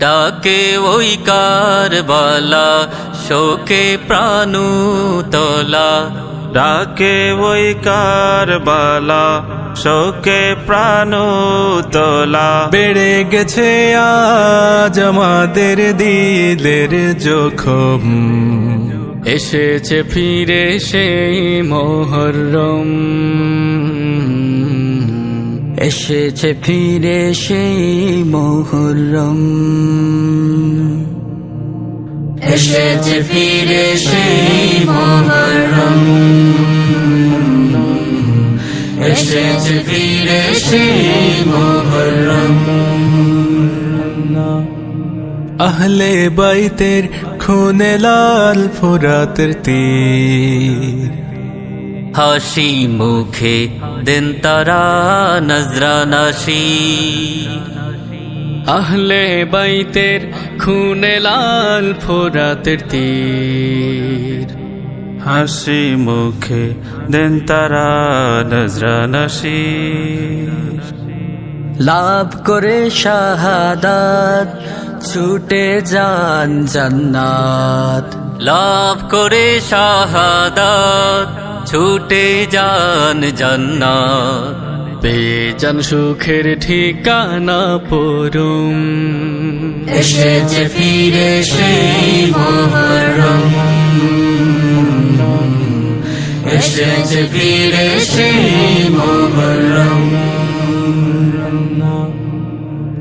ডাকে ওই কারবালা শোকে প্রাণ তোলা, ডাকে ওই কারবালা শোকে প্রাণ তোলা। বেড়ে গেছে আজ আমাদের দিলের জখম, এসেছে ফিরে সেই মুহররম, এসেছে ফিরে সেই মুহররম, এসেছে ফিরে সেই মুহররম, এসেছে ফিরে সেই মুহররম। আহলে বাইতের খুনে লাল ফোরাতের তীর, হাসি মুখে দিন তারা নজরানাশি। আহলে বাইতের খুনে লাল ফোরাতের তীর, হাসি মুখে দিন তারা নজরানাশি। লাভ করে শাহাদাত ছুটে যান জান্নাত, লাভ করে শাহাদাত ছুটে যান জান্নাত। পেয়ে যান সুখের ঠিকানা পরম, এসেছে ফিরে সেই মুহররম, এসেছে ফিরে সেই মুহররম।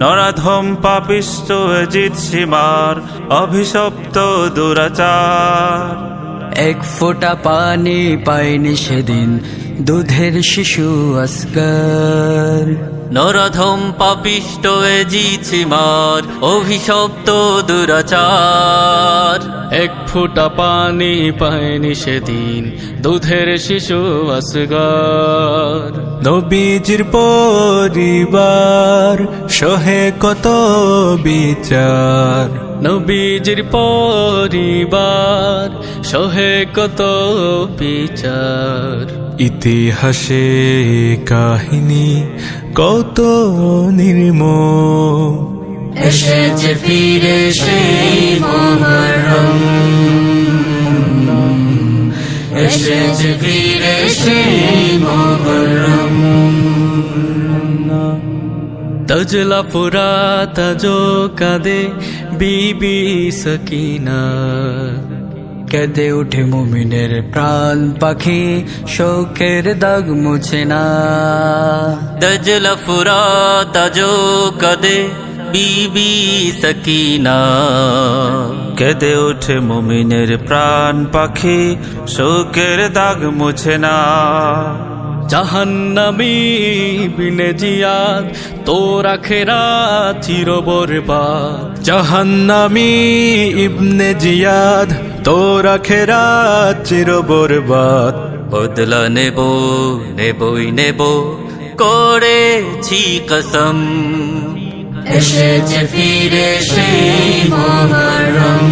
নরাধম পাপিষ্ট জিত সীমার অভিশপ্ত দুরাচার, এক ফোঁটা পানি পায়নি সেদিন দুধের শিশু আসগর। নরধম পাপিষ্ট জিছিমার অভিশপ্ত দুরাচার, এক ফোঁটা পানি পায়নি সেদিন দুধের শিশু আসগর। নবীজির পরিবার সহে কত বিচার, নবীজির পরিবার সহে কত বিচার। ইতিহাসে কাহিনী কত নির্মম, এসেছে ফিরে সেই মুহররম, এসেছে ফিরে সেই মুহররম। তজলা ফুরাত তাজো কাঁদে বিবি সকিনা, কেঁদে উঠে মুমিনের প্রাণ পাখি শোকের দাগ মুছে না। তজলা ফুরাত তাজো কাঁদে বিবি সকিনা, কেঁদে ওঠে মুমিনের প্রাণ পাখি শোকের দাগ মুছে না। জাহান্নামী বিনে জিয়াদ তোর আখেরাত চির বরবাদ, জাহান্নামী ইবনে জিয়াদ তোর আখেরাত চির বরবাদ। বদলা নেব নেবই নেব করেছি কসম, এসেছে ফিরে সেই মুহররম,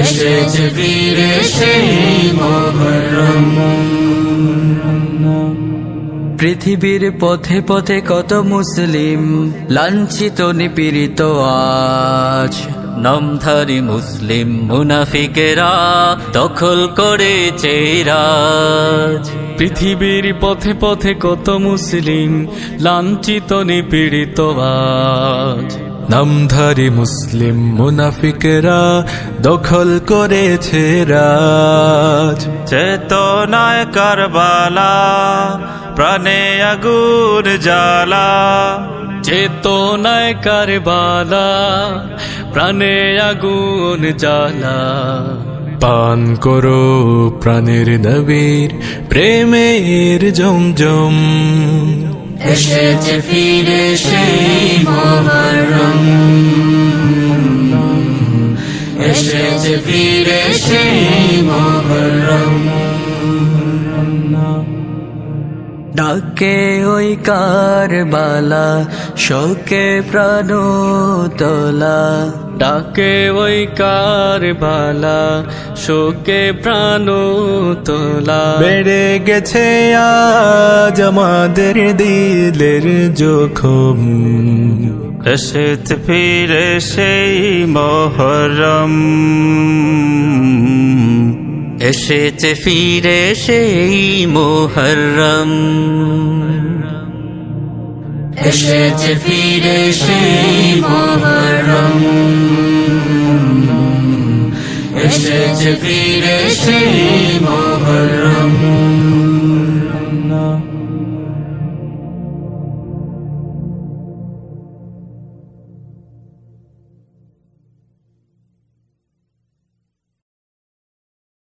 এসেছে ফিরে সেই মুহররম। পৃথিবীর পথে পথে কত মুসলিম লাঞ্ছিত নিপীড়িত আজ, নামধারী মুসলিম মুনাফিকেরা দখল করেছে রাজ। পৃথিবীর পথে পথে কত মুসলিম লাঞ্ছিত নিপীড়িত আজ, নামধারী মুসলিম মুনাফিকেরা দখল করেছে রাজ। চেতনায় কারবালা প্রাণে আগুন জ্বালা, চেতনায় কারবালা প্রাণে আগুন জ্বালা। পান করো প্রাণের নবীর প্রেমের জমজম, এসেছে ফিরে সেই মুহররম, এসেছে ফিরে সেই মুহররম ডাকে ওই কারবালা শোকে প্রাণ তোলা ডাকে ওই কারবালা শোকে প্রাণ তোলা বেড়ে গেছে আজ আমাদের দিলের জখম এসেছে ফিরে সেই মুহররম এসেছে ফিরে সেই মুহররম এসেছে ফিরে সেই মুহররম এসেছে ফিরে সেই মুহররম